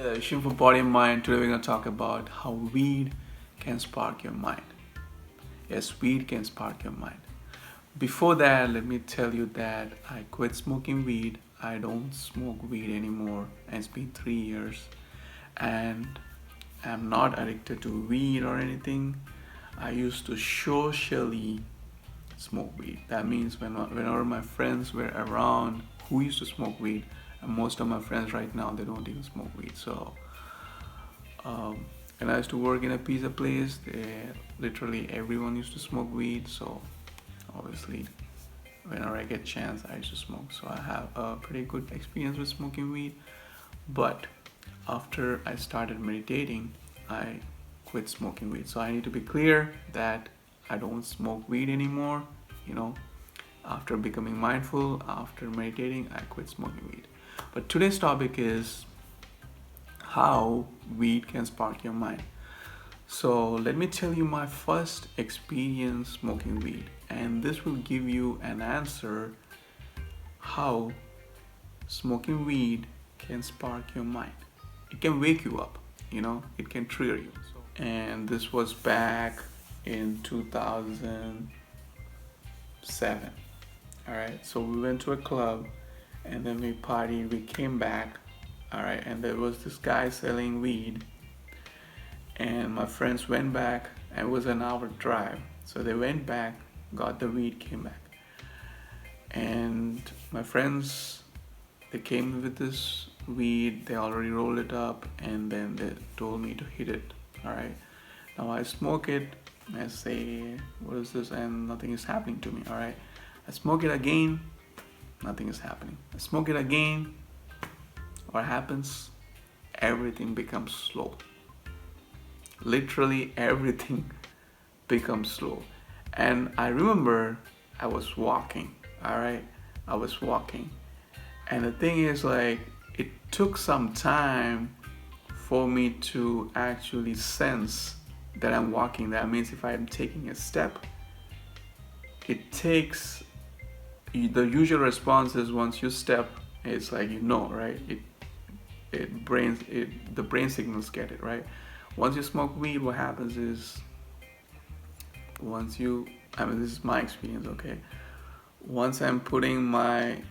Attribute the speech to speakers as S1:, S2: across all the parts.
S1: Issue for Body and Mind. Today we're going to talk about how weed can spark your mind. Yes, weed can spark your mind. Before that, let me tell you that I quit smoking weed. I don't smoke weed anymore. And it's been 3 years. And I'm not addicted to weed or anything. I used to socially smoke weed. That means whenever my friends were around who used to smoke weed, and most of my friends right now, they don't even smoke weed. So and I used to work in a pizza place. Literally everyone used to smoke weed. So obviously whenever I get chance, I used to smoke. So I have a pretty good experience with smoking weed. But after I started meditating, I quit smoking weed. So I need to be clear that I don't smoke weed anymore. After becoming mindful, after meditating, I quit smoking weed. But today's topic is how weed can spark your mind. So let me tell you my first experience smoking weed, and this will give you an answer how smoking weed can spark your mind. It can wake you up, it can trigger you. And this was back in 2007. All right, so we went to a club and then we partied, we came back. All right, and there was this guy selling weed, and my friends went back, and it was an hour drive. So they went back, got the weed, came back, and my friends, they came with this weed, they already rolled it up, and then they told me to hit it. All right, now I smoke it, I say, what is this? And nothing is happening to me. All right, I smoke it again, nothing is happening. I smoke it again, what happens? Everything becomes slow. Literally everything becomes slow. And I remember I was walking, all right? I was walking. And the thing is, like, it took some time for me to actually sense that I'm walking. That means if I'm taking a step, it takes, the usual response is once you step, it's like, right? The brain signals get it, right? Once you smoke weed, what happens is, this is my experience, okay? Once I'm putting my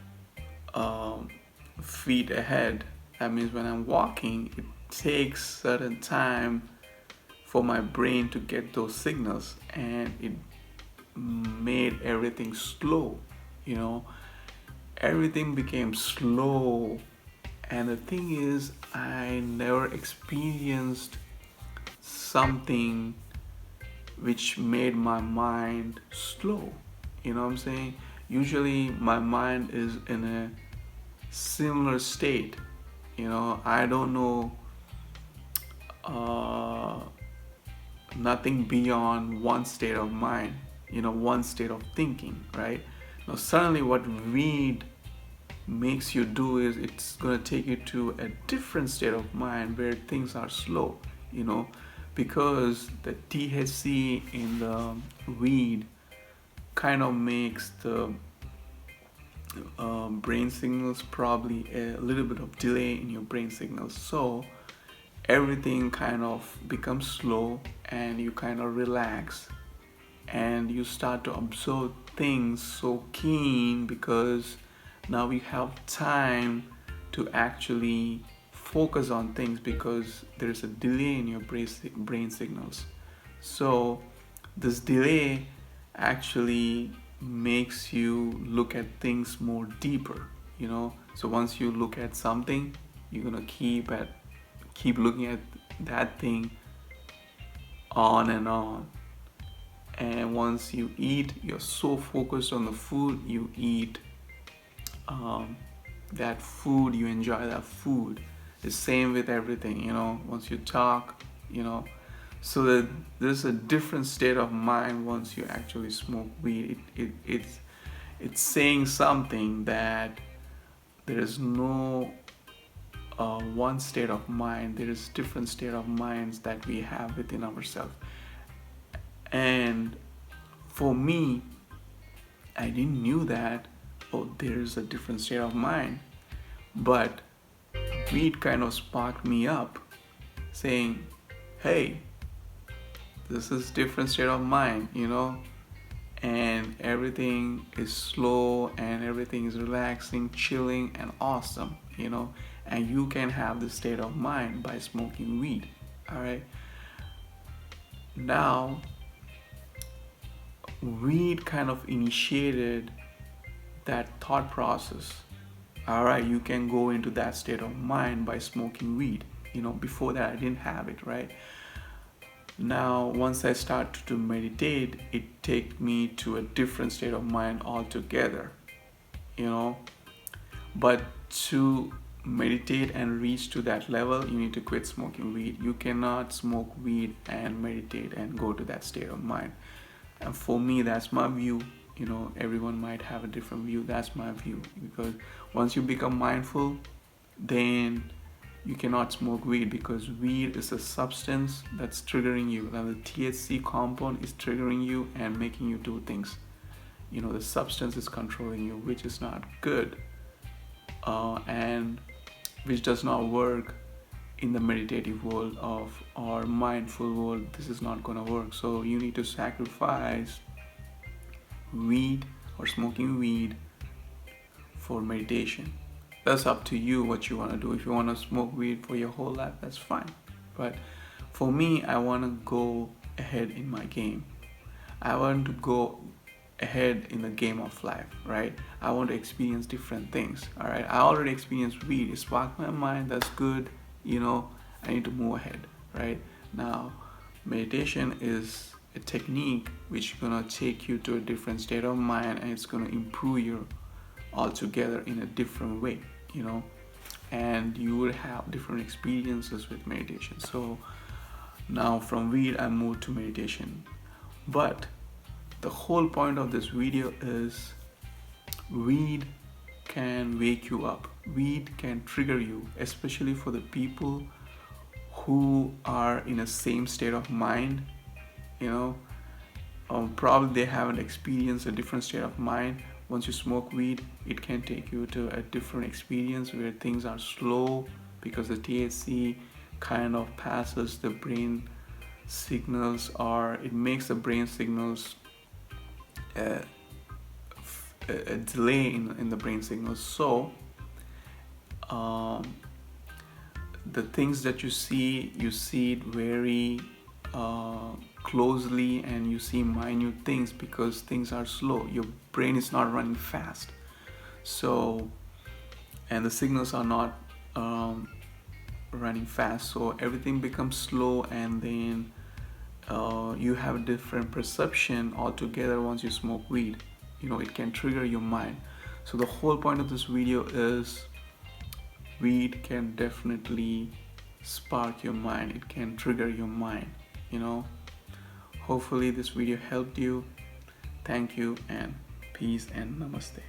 S1: feet ahead, that means when I'm walking, it takes certain time for my brain to get those signals, and it made everything slow, everything became slow. And the thing is, I never experienced something which made my mind slow. You know what I'm saying? Usually my mind is in a similar state. I don't know nothing beyond one state of mind, one state of thinking, right? Now, suddenly what weed makes you do is it's going to take you to a different state of mind where things are slow, because the THC in the weed kind of makes the brain signals, probably a little bit of delay in your brain signals. So everything kind of becomes slow, and you kind of relax, and you start to observe things so keen, because now we have time to actually focus on things, because there's a delay in your brain signals. So this delay actually makes you look at things more deeper, so once you look at something, you're gonna keep looking at that thing on and on. And once you eat, you're so focused on the food you eat, that food, you enjoy that food. The same with everything, once you talk, so that there's a different state of mind once you actually smoke weed. It's saying something that there is no one state of mind. There is different state of minds that we have within ourselves. And for me, I didn't knew that, there's a different state of mind. But weed kind of sparked me up, saying, hey, this is different state of mind, and everything is slow and everything is relaxing, chilling, and awesome, and you can have this state of mind by smoking weed. All right. Now, weed kind of initiated that thought process. All right, you can go into that state of mind by smoking weed. Before that I didn't have it, right? Now, once I started to meditate, it takes me to a different state of mind altogether, But to meditate and reach to that level, you need to quit smoking weed. You cannot smoke weed and meditate and go to that state of mind. And for me, that's my view. Everyone might have a different view. That's my view. Because once you become mindful, then you cannot smoke weed, because weed is a substance that's triggering you. Now the THC compound is triggering you and making you do things. The substance is controlling you, which is not good, and which does not work in the meditative world of or mindful world. This is not gonna work. So you need to sacrifice weed or smoking weed for meditation. That's up to you what you want to do. If you want to smoke weed for your whole life, that's fine. But for me, I want to go ahead in my game. I want to go ahead in the game of life, right? I want to experience different things. All right, I already experienced weed. It sparked my mind. That's good. I need to move ahead, right? Now, meditation is a technique which is gonna take you to a different state of mind, and it's gonna improve you altogether in a different way, and you will have different experiences with meditation. So now from weed I moved to meditation, but the whole point of this video is weed can wake you up. Weed can trigger you, especially for the people who are in a same state of mind. Probably they haven't experienced a different state of mind. Once you smoke weed, it can take you to a different experience where things are slow, because the THC kind of passes the brain signals, or it makes the brain signals a delay in the brain signals. So the things that you see it very closely, and you see minute things because things are slow. Your brain is not running fast, so, and the signals are not running fast, so everything becomes slow, and then you have a different perception altogether. Once you smoke weed, it can trigger your mind. So the whole point of this video is weed can definitely spark your mind. It can trigger your mind. Hopefully this video helped you. Thank you, and peace and namaste.